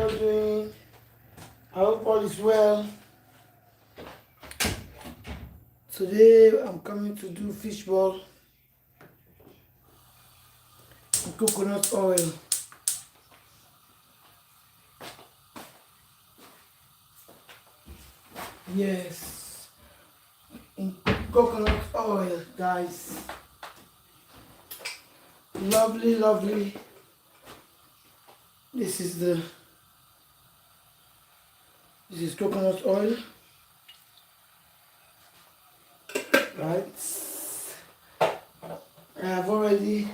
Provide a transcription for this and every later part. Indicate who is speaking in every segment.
Speaker 1: all doing? I hope all is well. Today I'm coming to do fishball and coconut oil. Yes, in coconut oil, guys. Lovely, lovely. This is coconut oil, right? I have already,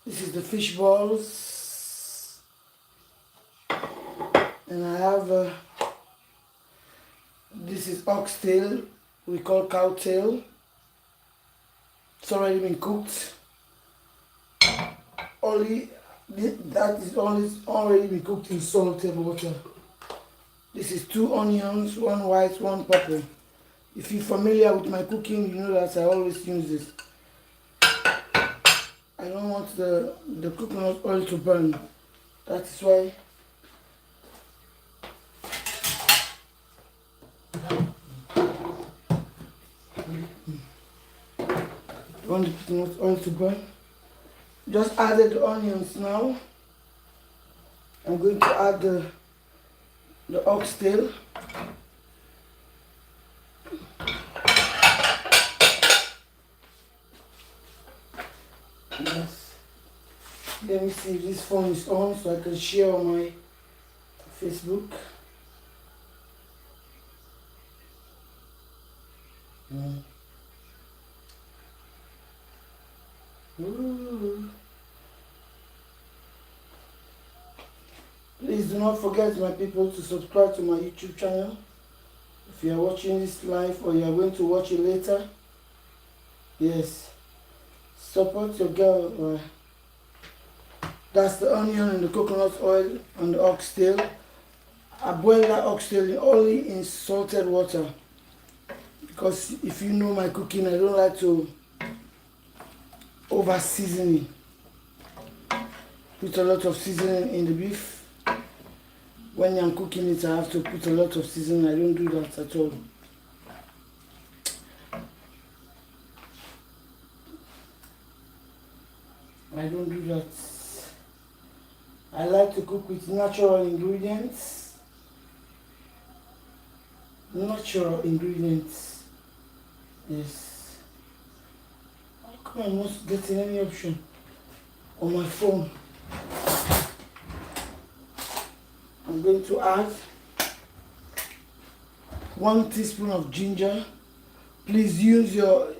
Speaker 1: this is the fish balls, and I have, this is oxtail, we call cow tail. It's already been cooked. That is already been cooked in salted water. This is 2 onions, 1 white, 1 purple. If you're familiar with my cooking, you know that I always use this. I don't want the coconut oil to burn. That is why I want the coconut oil to burn. Just added the onions now. I'm going to add the oxtail. Yes. Let me see if this phone is on so I can share on my Facebook. Ooh. Please do not forget, my people, to subscribe to my YouTube channel. If you are watching this live or you are going to watch it later, yes, support your girl. That's the onion and the coconut oil and the oxtail. I boil that oxtail only in salted water, because if you know my cooking, I don't like to over seasoning. Put a lot of seasoning in the beef. When I'm cooking it, I have to put a lot of seasoning. I don't do that at all. I don't do that. I like to cook with natural ingredients. Natural ingredients. Yes. How come I'm not getting any option on my phone? I'm going to add 1 teaspoon of ginger. Please use your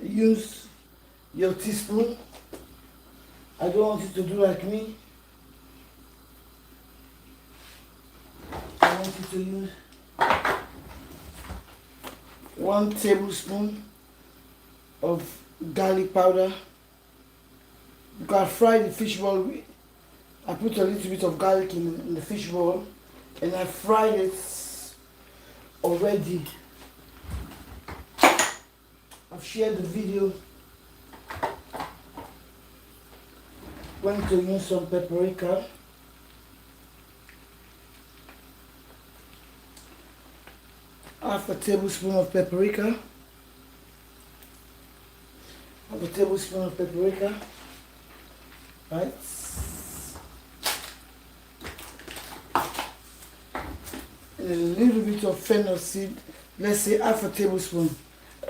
Speaker 1: teaspoon. I don't want you to do like me. I want you to use 1 tablespoon of garlic powder. Because I fried the fish ball. I put a little bit of garlic in the fish ball, and I fried it already. I've shared the video. Going to use some paprika. Half a tablespoon of paprika. Half a tablespoon of paprika. Right. And a little bit of fennel seed. Let's say half a tablespoon.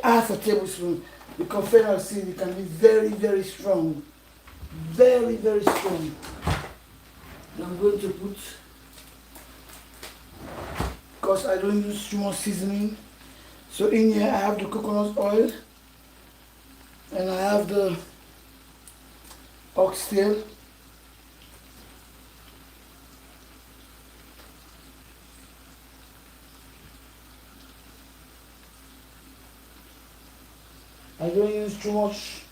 Speaker 1: Half a tablespoon. Because fennel seed, it can be very, very strong. Very, very strong. And I'm going to put, because I don't use too much seasoning. So in here I have the coconut oil, and I have the oxtail. I don't use too much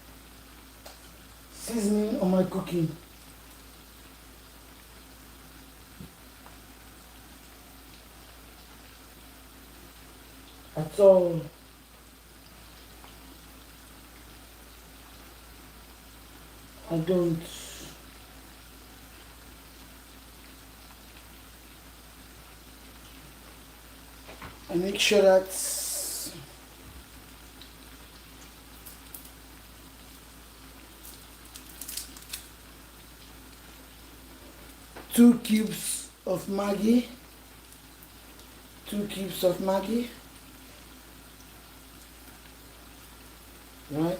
Speaker 1: seasoning on my cooking. At all. I don't. and make sure that 2 cubes of Maggi, 2 cubes of Maggi, right?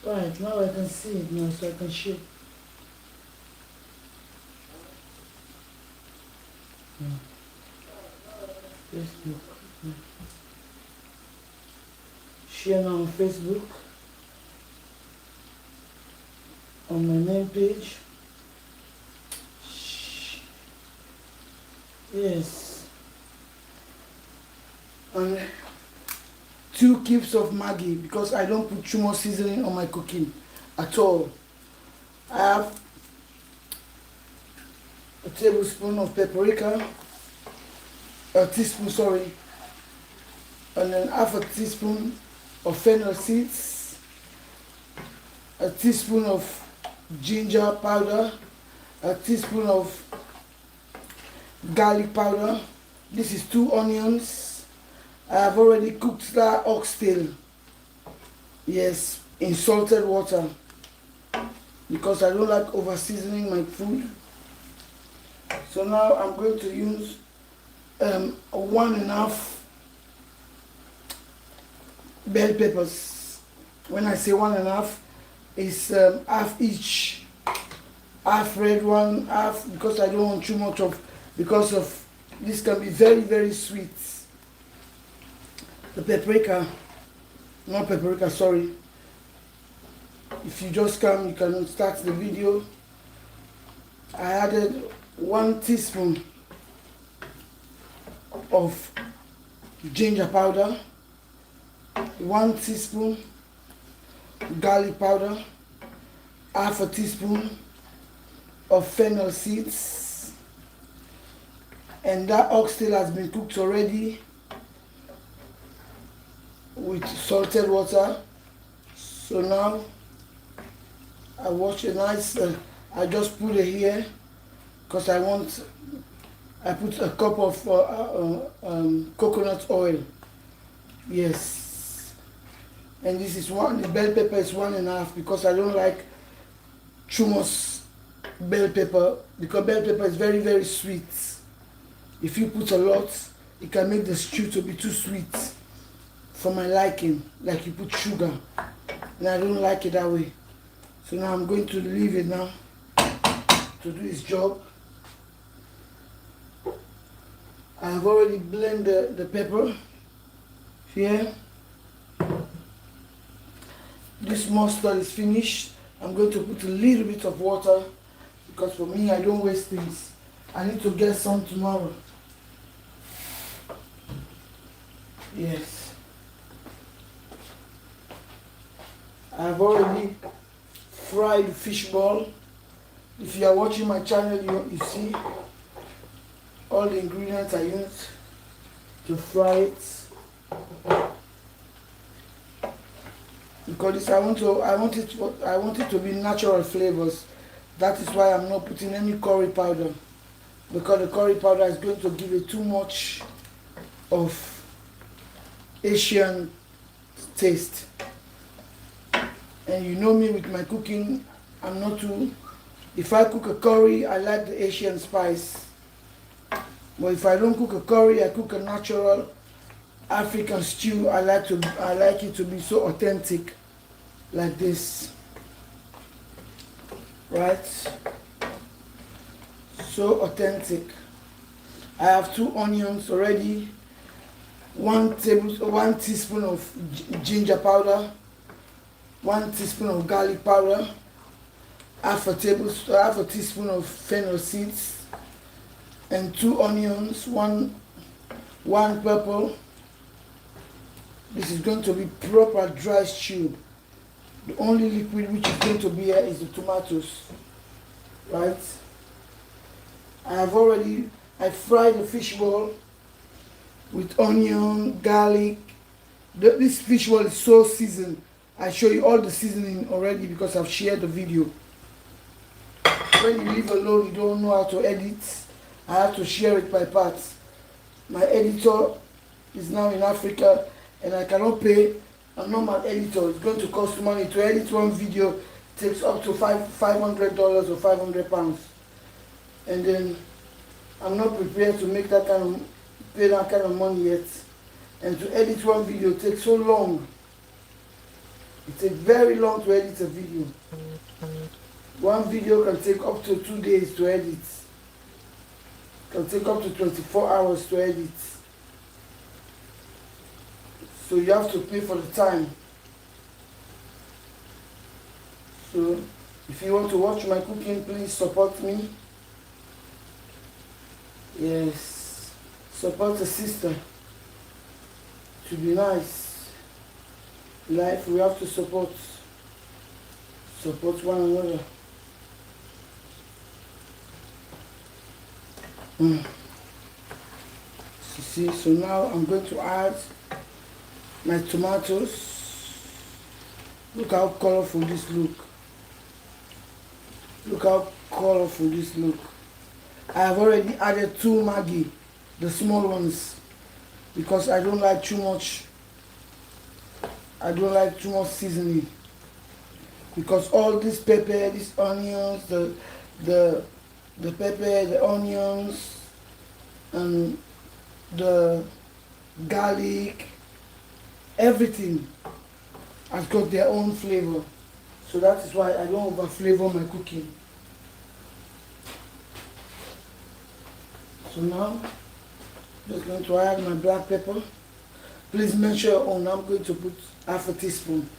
Speaker 1: Right, now I can see it now, so I can share. Facebook. Share now on Facebook, on my main page. Yes. And 2 cubes of Maggi, because I don't put too much seasoning on my cooking at all. I have a tablespoon of paprika, a teaspoon, sorry, and then half a teaspoon of fennel seeds, a teaspoon of ginger powder, a teaspoon of garlic powder. This is 2 onions. I have already cooked that oxtail, yes, in salted water, because I don't like over seasoning my food. So now I'm going to use 1.5 bell peppers. When I say 1.5, it's half each, half red one, half, because I don't want too much of, because of this can be very, very sweet. The paprika, not paprika, sorry. If you just come, you can start the video. I added 1 teaspoon of ginger powder, 1 teaspoon garlic powder, half a teaspoon of fennel seeds, and that oxtail has been cooked already with salted water. So now I wash a nice, I just put it here because I put a cup of coconut oil. Yes. And this is the bell pepper is 1.5, because I don't like too much bell pepper, because bell pepper is very, very sweet. If you put a lot, it can make the stew to be too sweet for my liking, like you put sugar, and I don't like it that way. So now I'm going to leave it now to do its job. I have already blended the pepper here. This mustard is finished. I'm going to put a little bit of water, because for me, I don't waste things. I need to get some tomorrow. Yes. I've already fried fish ball. If you are watching my channel, you see all the ingredients I used to fry it. Because I want it to be natural flavors. That is why I'm not putting any curry powder, because the curry powder is going to give it too much of Asian taste. And you know me with my cooking, I'm not too, if I cook a curry, I like the Asian spice. But if I don't cook a curry, I cook a natural African stew. I like it to be so authentic, like this, right? So authentic. I have 2 onions already, 1 teaspoon of ginger powder, 1 teaspoon of garlic powder, half a teaspoon of fennel seeds, and 2 onions, one purple. This is going to be proper dry stew. The only liquid which is going to be here is the tomatoes, right? I fried the fish ball with onion, garlic. This fish ball is so seasoned. I show you all the seasoning already because I've shared the video. When you live alone, you don't know how to edit. I have to share it by parts. My editor is now in Africa and I cannot pay a normal editor. It's going to cost money. To edit one video takes up to $500 or £500. And then I'm not prepared to make that kind of pay that kind of money yet. And to edit one video takes so long. It takes very long to edit a video. One video can take up to 2 days to edit. It can take up to 24 hours to edit. So you have to pay for the time. So if you want to watch my cooking, please support me. Yes, support a sister. To be nice. Life, we have to support one another. You see, so now I'm going to add my tomatoes. Look how colorful this look. Look how colorful this look. I have already added 2 Maggi, the small ones, because I don't like too much. I don't like too much seasoning. Because all this pepper, these onions, the pepper, the onions, and the garlic, everything has got their own flavor. So that is why I don't over flavor my cooking. So now, just going to add my black pepper. Please measure your own. I'm going to put half a teaspoon.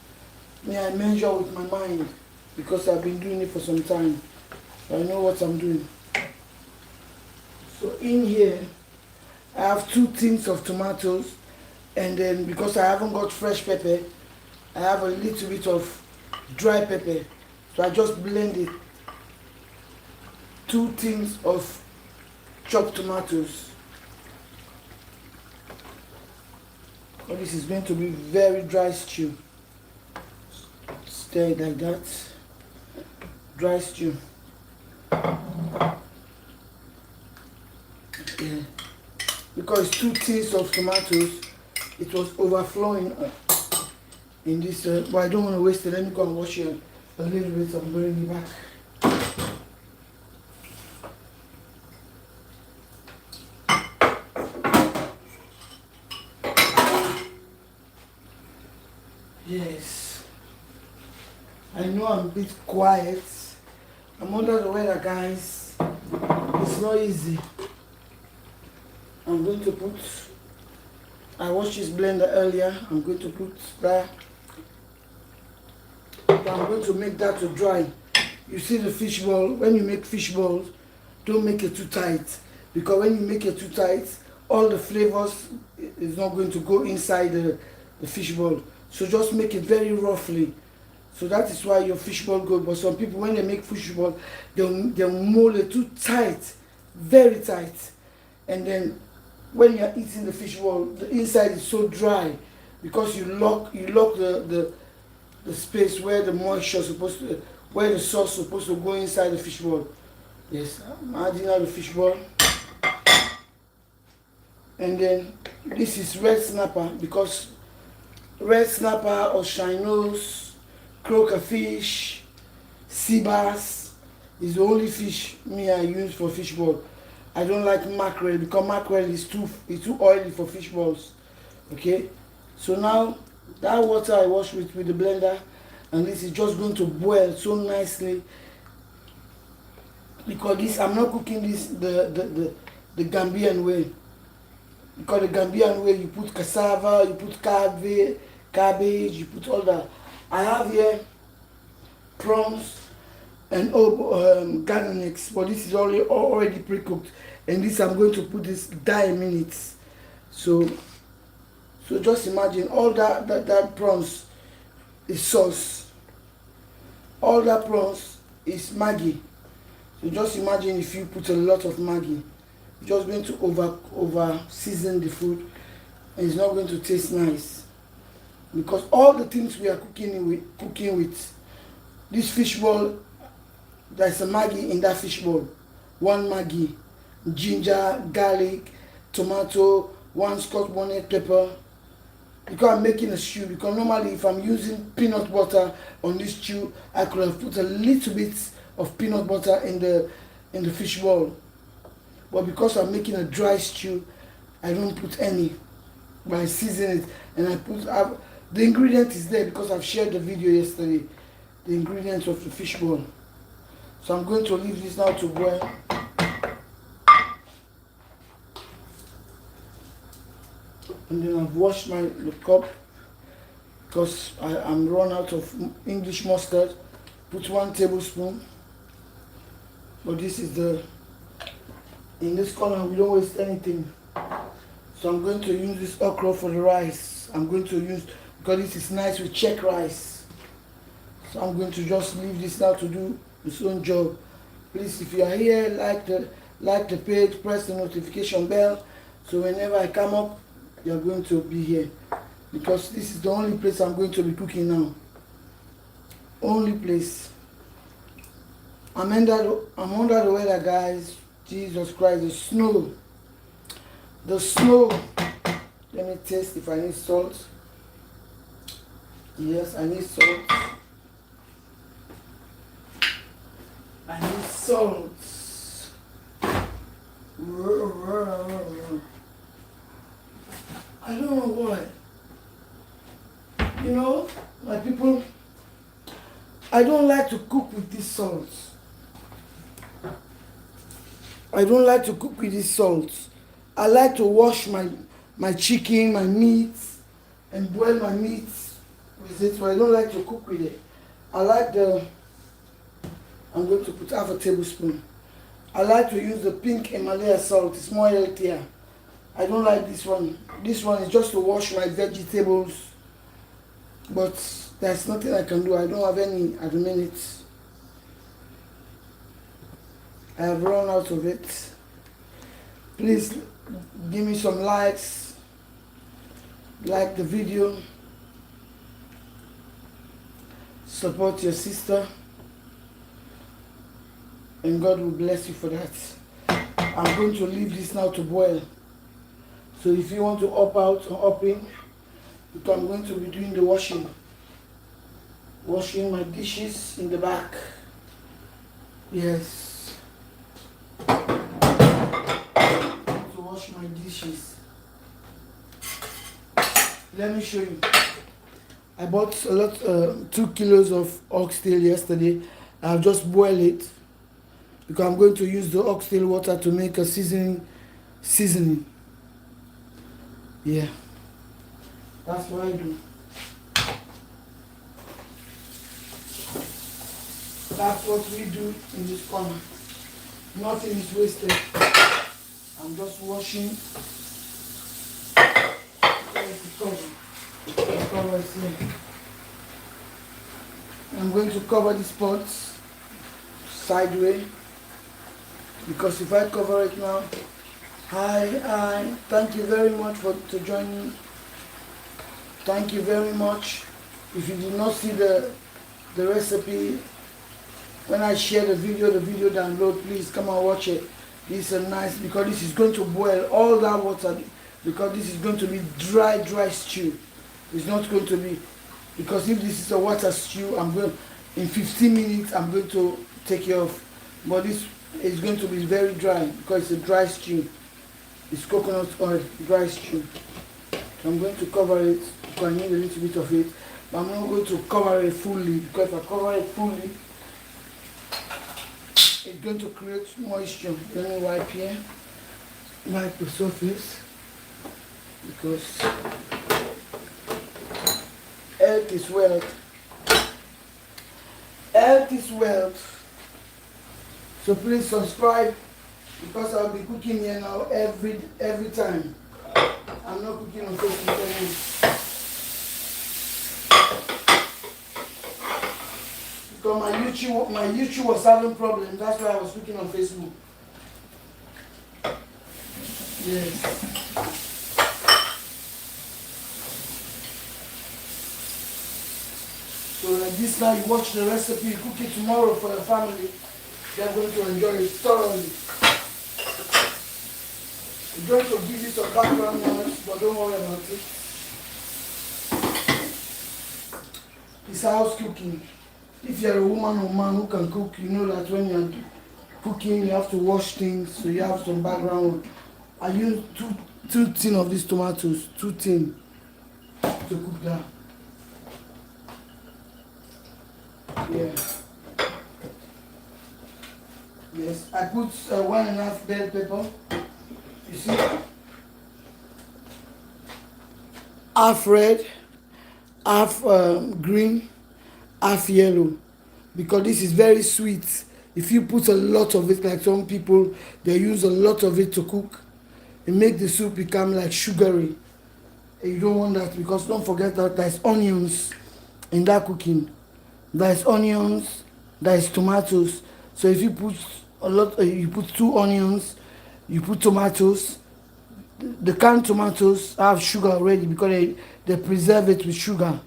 Speaker 1: I measure with my mind because I've been doing it for some time. I know what I'm doing. So in here, I have 2 tins of tomatoes, and then because I haven't got fresh pepper, I have a little bit of dry pepper. So I just blend it. 2 tins of chopped tomatoes. Oh, this is going to be very dry stew. Stir it like that. Dry stew. Yeah. Because 2 tins of tomatoes, it was overflowing in this. But I don't want to waste it. Let me go and wash it a little bit. I'm bringing it back. Yes, I know I'm a bit quiet. I'm under the weather, guys. It's not easy. I'm going to put, I washed this blender earlier. I'm going to put that. I'm going to make that to dry. You see the fish ball, when you make fish balls, don't make it too tight. Because when you make it too tight, all the flavors is not going to go inside the fish ball. So just make it very roughly. So that is why your fish ball goes. But some people, when they make fish ball, they'll mold it too tight, very tight. And then when you're eating the fish ball, the inside is so dry because you lock the space where the moisture supposed to, where the sauce supposed to go inside the fish ball. Yes, I'm adding out the fish ball. And then this is red snapper, because red snapper or shinose, croaker fish, sea bass is the only fish I use for fish ball. I don't like mackerel because mackerel is too oily for fish balls. Okay, so now that water I wash with the blender, and this is just going to boil so nicely. Because this, I'm not cooking this the Gambian way. Because the Gambian way, you put cassava, you put cabbage, you put all that. I have here prawns and garden eggs, but this is already pre-cooked. And this I'm going to put this 10 minutes. So just imagine all that prawns is sauce. All that prawns is Maggi. So just imagine if you put a lot of Maggi. You're just going to over season the food, and it's not going to taste nice. Because all the things we are cooking with this fish ball, there's a Maggi in that fish ball. 1 Maggi, ginger, garlic, tomato, 1 scotch bonnet pepper, because I'm making a stew. Because normally if I'm using peanut butter on this stew, I could have put a little bit of peanut butter in the fish ball. But because I'm making a dry stew, I don't put any. But I season it and the ingredient is there because I've shared the video yesterday. The ingredients of the fish ball. So I'm going to leave this now to boil. And then I've washed the cup because I'm run out of English mustard. Put 1 tablespoon. But this is in this corner we don't waste anything. So I'm going to use this okra for the rice. I'm going to use, because this is nice with check rice. So I'm going to just leave this now to do its own job. Please, if you are here, like the page, press the notification bell. So whenever I come up, you're going to be here. Because this is the only place I'm going to be cooking now. Only place. I'm under the weather, guys. Jesus Christ, the snow. The snow. Let me taste if I need salt. Yes, I need salt. I need salt. I don't know why. You know, my people, I don't like to cook with this salt. I don't like to cook with this salt. I like to wash my chicken, my meat, and boil my meat with it, but I don't like to cook with it. I'm going to put half a tablespoon. I like to use the pink Himalaya salt. It's more healthier. I don't like this one. This one is just to wash my vegetables, but there's nothing I can do. I don't have any at the minute. I have run out of it. Please give me some likes. Like the video. Support your sister. And God will bless you for that. I'm going to leave this now to boil. So if you want to up out or up in, because I'm going to be doing the washing. Washing my dishes in the back. Yes. To wash my dishes. Let me show you. I bought 2 kilos of oxtail yesterday. I'll just boil it because I'm going to use the oxtail water to make a seasoning. Yeah, that's what I do. That's what we do in this corner. Nothing is wasted. I'm just washing. I'm going to cover this pot sideways because if I cover it now, hi, thank you very much to join me. Thank you very much. If you did not see the recipe, when I share the video download, please come and watch it. This is nice because this is going to boil all that water because this is going to be dry stew. It's not going to be, because if this is a water stew, in 15 minutes I'm going to take it off. But this is going to be very dry because it's a dry stew. It's coconut oil, dry stew. So I'm going to cover it because I need a little bit of it. But I'm not going to cover it fully because if I cover it fully, it's going to create moisture. Let me wipe here. Wipe the surface because health is wealth. Health is wealth. So please subscribe because I'll be cooking here now every time. I'm not cooking on Facebook anymore. Because my YouTube was having problems. That's why I was cooking on Facebook. Yes. So like this now, you watch the recipe, you cook it tomorrow for the family. They're going to enjoy it thoroughly. It's going to give you some background noise, but don't worry about it. It's house cooking. If you're a woman or man who can cook, you know that when you're cooking, you have to wash things, so you have some background. I use two tin of these tomatoes, 2 tin to cook that. Yeah. Yes, I put 1.5 bell pepper. You see, half red, half green, half yellow, because this is very sweet. If you put a lot of it, like some people, they use a lot of it to cook, it makes the soup become like sugary. And you don't want that, because don't forget that there's onions in that cooking. There's onions, there's tomatoes. So if you put a lot, you put 2 onions, you put tomatoes. The canned tomatoes have sugar already because they preserve it with sugar.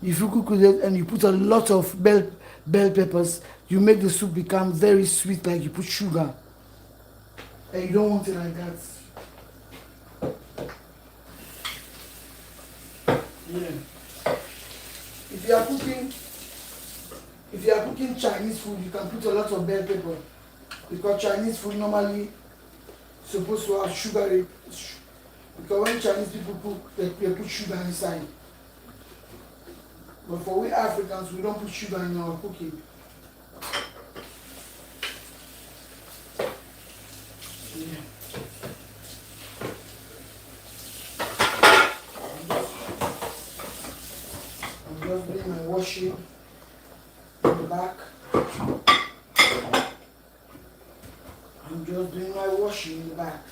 Speaker 1: If you cook with it and you put a lot of bell peppers, you make the soup become very sweet, like you put sugar. And you don't want it like that. Yeah. If you are cooking Chinese food, you can put a lot of bell pepper, because Chinese food normally supposed to have sugar. Because when Chinese people cook, they put sugar inside. But for we Africans, we don't put sugar in our cooking. Yeah. I'm just doing my washing in the back. I'm just doing my washing in the back.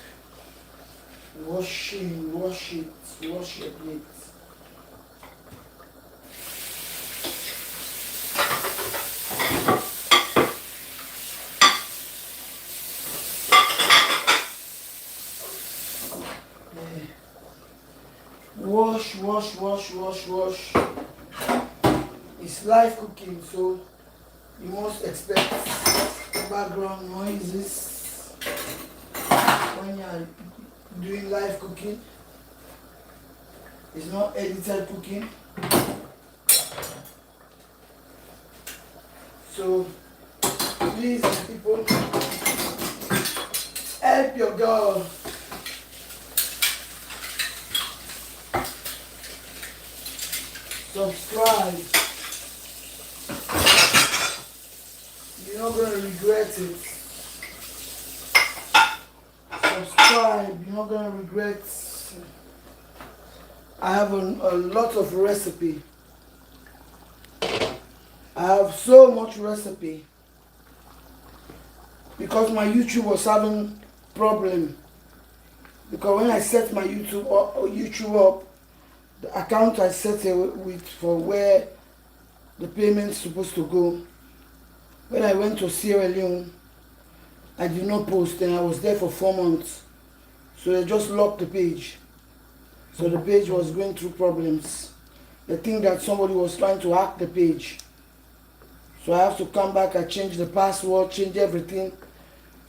Speaker 1: Wash your plates. Wash. It's live cooking, so you must expect background noises when you're doing live cooking. It's not edited cooking. So please, people, help your girl. Subscribe. You're not going to regret it. Subscribe. You're not going to regret. I have a lot of recipe. I have so much recipe. Because my YouTube was having problem. Because when I set my YouTube up, the account I set it with for where the payment's supposed to go. When I went to Sierra Leone, I did not post, and I was there for 4 months. So they just locked the page. So the page was going through problems. They think that somebody was trying to hack the page. So I have to come back, I changed the password, change everything.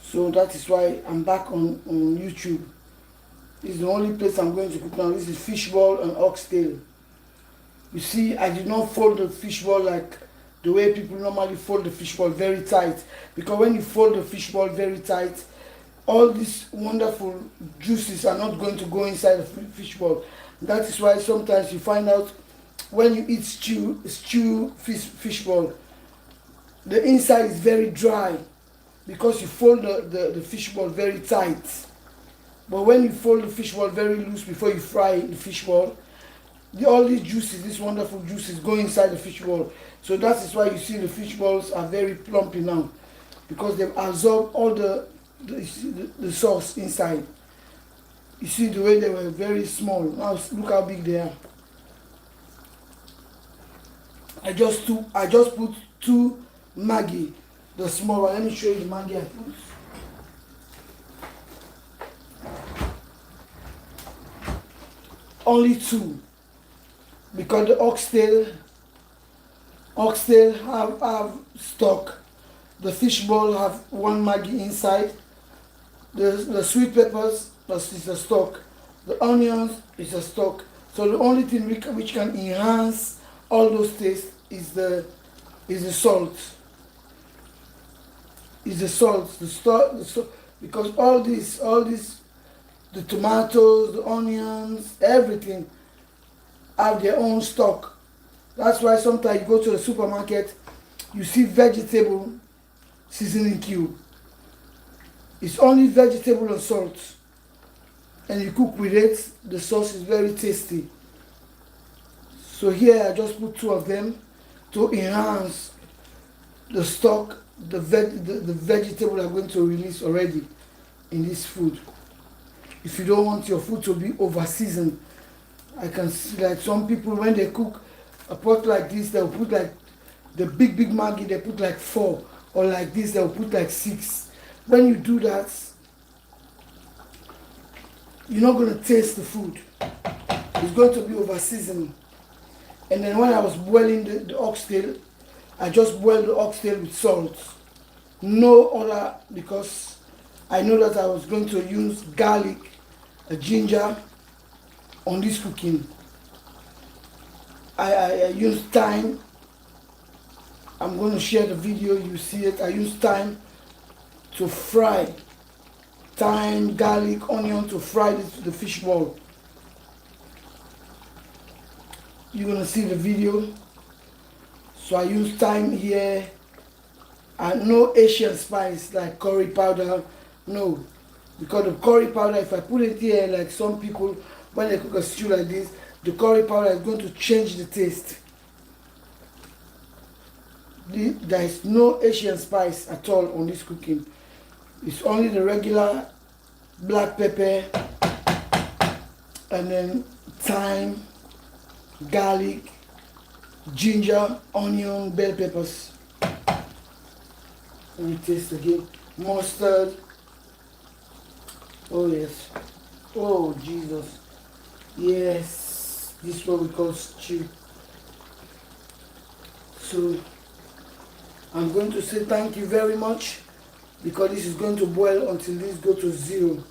Speaker 1: So that is why I'm back on YouTube. This is the only place I'm going to cook now. This is fishball and oxtail. You see, I did not fold the fishball like the way people normally fold the fishball, very tight. Because when you fold the fishball very tight, all these wonderful juices are not going to go inside the fishball. That is why sometimes you find out when you eat fishball, the inside is very dry because you fold the fishball very tight. But when you fold the fishball very loose before you fry the fishball, all these juices, these wonderful juices, go inside the fishball. So that is why you see the fishballs are very plumpy now, because they've absorbed all the sauce inside. You see the way they were very small. Now look how big they are. I just put 2 Maggi, the small one. Let me show you the Maggi I put. Only 2, because the oxtail have stock. The fishball have 1 Maggi inside. The sweet peppers That's is a stock. The onions is a stock. So the only thing which can enhance all those tastes is the salt. Is the salt, the salt, because all this, the tomatoes, the onions, everything have their own stock. That's why sometimes you go to the supermarket, you see vegetable seasoning cube. It's only vegetable and salt, and you cook with it. The sauce is very tasty. So here I just put two of them to enhance the stock, the vegetable I'm going to release already in this food. If you don't want your food to be over seasoned, I can see like some people when they cook a pot like this, they'll put like the big Maggi, they put like 4, or like this they'll put like 6. When you do that, you're not going to taste the food. It's going to be over seasoned. And then when I was boiling the oxtail, I just boiled the oxtail with salt. No other, because I know that I was going to use garlic, ginger on this cooking. I used thyme. I'm going to share the video, you see it. I used thyme to fry. Thyme, garlic, onion to fry the fish ball. You're going to see the video. So I use thyme here, and no Asian spice like curry powder, no. Because the curry powder, if I put it here, like some people, when they cook a stew like this, the curry powder is going to change the taste. There is no Asian spice at all on this cooking. It's only the regular black pepper, and then thyme, garlic, ginger, onion, bell peppers. Let me taste again. Mustard. Oh yes. Oh Jesus. Yes. This is what we call stew. So I'm going to say thank you very much, because this is going to boil until this goes to 0.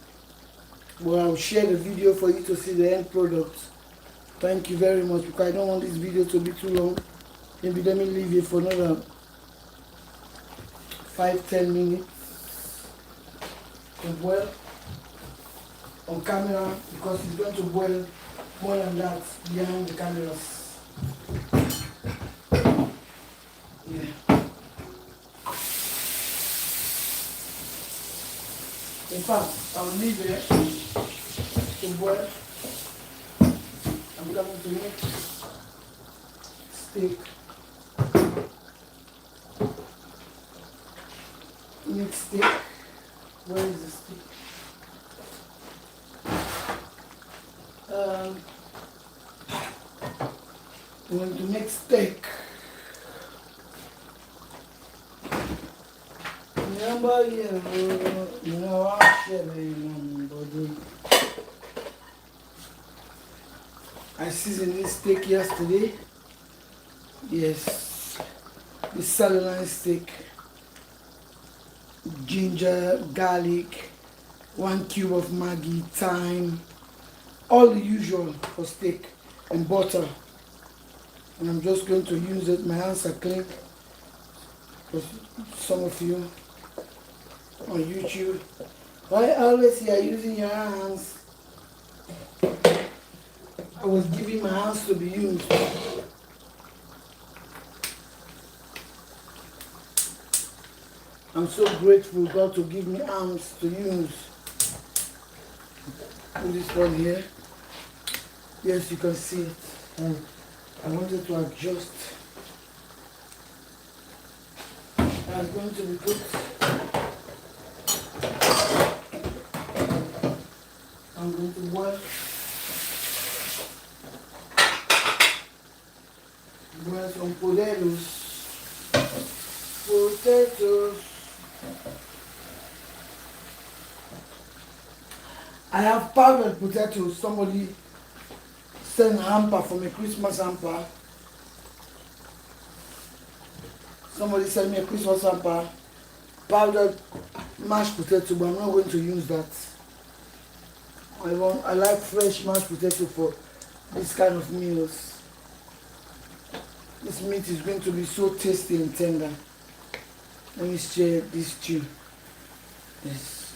Speaker 1: But I'll share the video for you to see the end product. Thank you very much, because I don't want this video to be too long. Maybe let me leave it for another 5-10 minutes to boil on camera, because it's going to boil more than that behind the cameras. Yeah. In fact, I'll leave it to boil. I'm going to make steak. Make steak. Where is the steak? I'm going to make steak. Remember, you know, I seasoned this steak yesterday. Yes, this saline steak. Ginger, garlic, 1 cube of Maggi, thyme, all the usual for steak, and butter. And I'm just going to use it. My hands are clean, because some of you on YouTube, why always you are using your hands? I was giving my hands to be used. I'm so grateful God to give me arms to use. Put this one here. Yes, you can see it. And I wanted to adjust. I'm going to be put. I'm going to boil some potatoes. I have powdered potatoes. Somebody sent a hamper for me, Christmas hamper. Somebody sent me a Christmas hamper, powdered mashed potato, but I'm not going to use that. I like fresh mashed potato for this kind of meals. This meat is going to be so tasty and tender. Let me share this stew. Yes.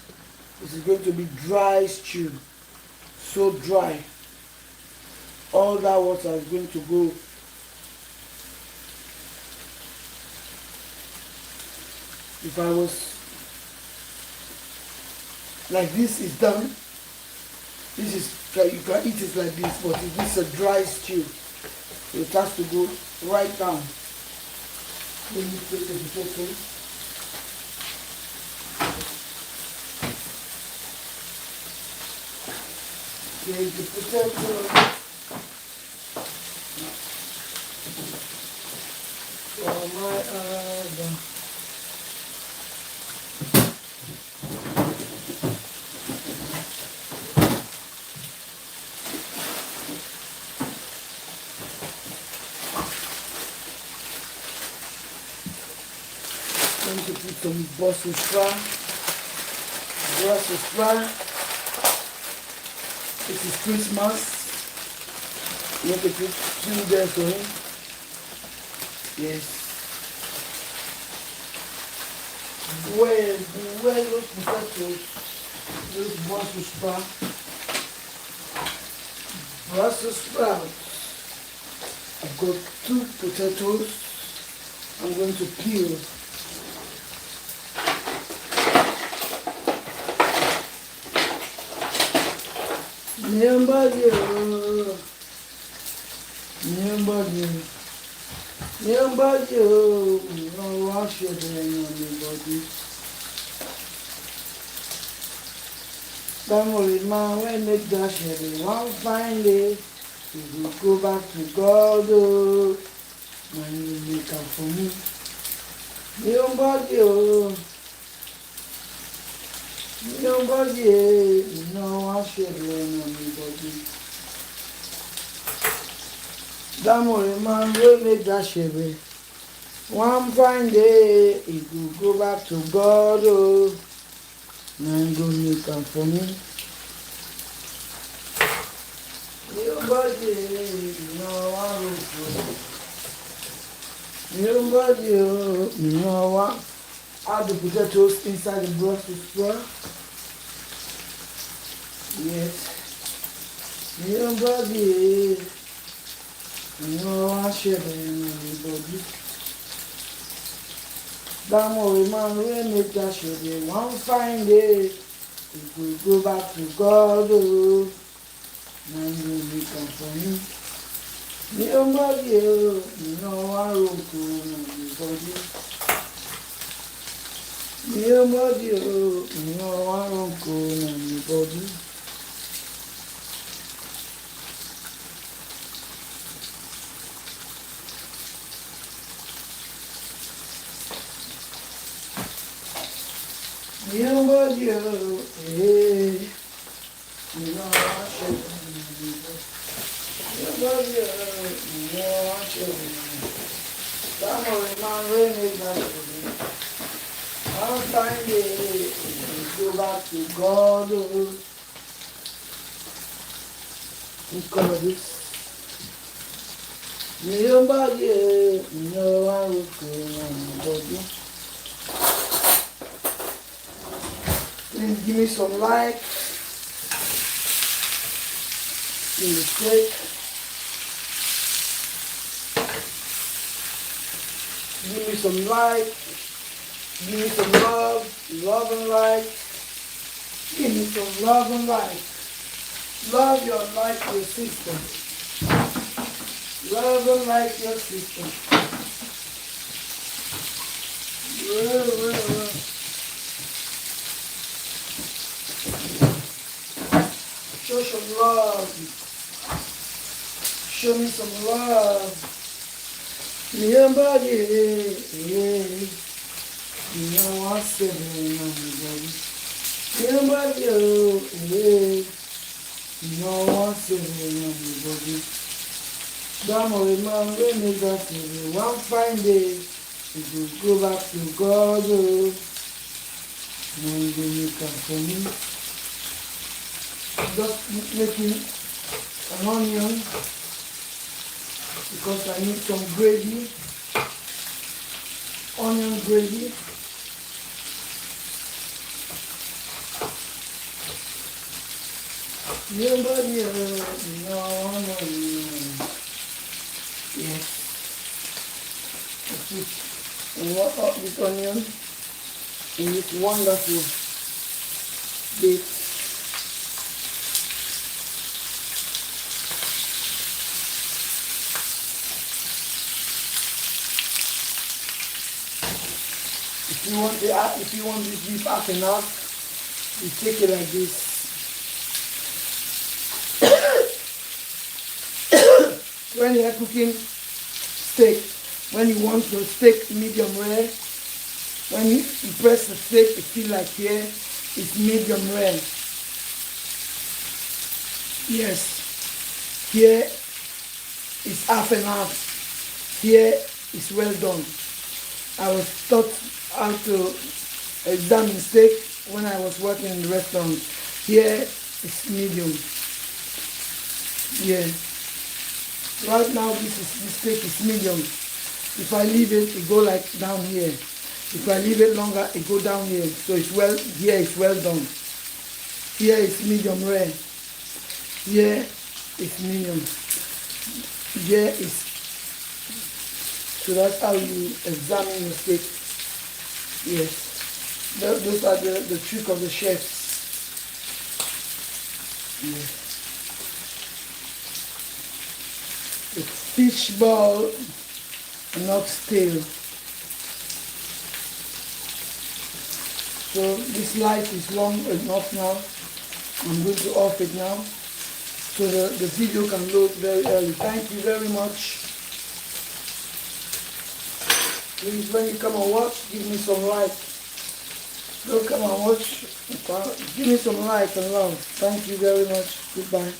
Speaker 1: This is going to be dry stew. So dry. All that water is going to go. If I was like this is done, this is you can eat it like this, but if this is a dry stew, it has to go right down. Let me take the potato. Take the potato. For my other. I'm going to put some Brussels sprout. This is Christmas. You have to put two there for him. Yes. Well, those potatoes, those Brussels sprouts. I've got 2 potatoes. I'm going to peel. Nyambadi, no wash your anybody. Don't worry, man, when they dash it, one fine day, you will go back to God, oh, when you make up for me. Nobody, no wash your anybody. Don't worry, man, when they dash it, one fine day, you will go back to God, oh, and go make up for me. Nobody, add the potatoes inside the Brussels sprout. Yes. Nobody, no share anybody. That more man will make that share. One fine day, it will go back to God, oh, and will make up for him. Nobody, no one will go anybody. Nobody, no one will go anybody. Nobody, hey, no one should be. Nobody, no one should be. That man will make that should be. One fine day, go back to God. Let's cover this. Nobody, no one will go anybody. Please give me some light in the steak. Give me some light. Give me some love and light. Give me some love and light. Love your life, your sister. Love and light, your sister. Show some love. Show me some love. Nobody, no one said anybody. Nobody, no one said anybody. Don't worry, man, we make that for one fine day. If you go back to God, and you make up for me. I'm just making an onion because I need some gravy, onion gravy. Yes. And what up this onion in this wonderful bit. If you want this beef half and half, you take it like this. When you are cooking steak, when you want your steak medium rare, when you press the steak, it feels like here it's medium rare. Yes, here is half and half. Here is well done. I was taught how to examine steak when I was working in the restaurant. Here is medium. Yeah. Right now this steak is medium. If I leave it, it go like down here. If I leave it longer, it go down here. So it's well, here is well done. Here is medium rare. Here is medium. Here is, so that's how you examine the steak. Yes. Those are the trick of the chefs. Yes. It's fish ball, not stale. So this light is long enough now. I'm going to off it now so the video can load very early. Thank you very much. Please, when you come and watch, give me some like. Don't come and watch, give me some like and love. Thank you very much. Goodbye.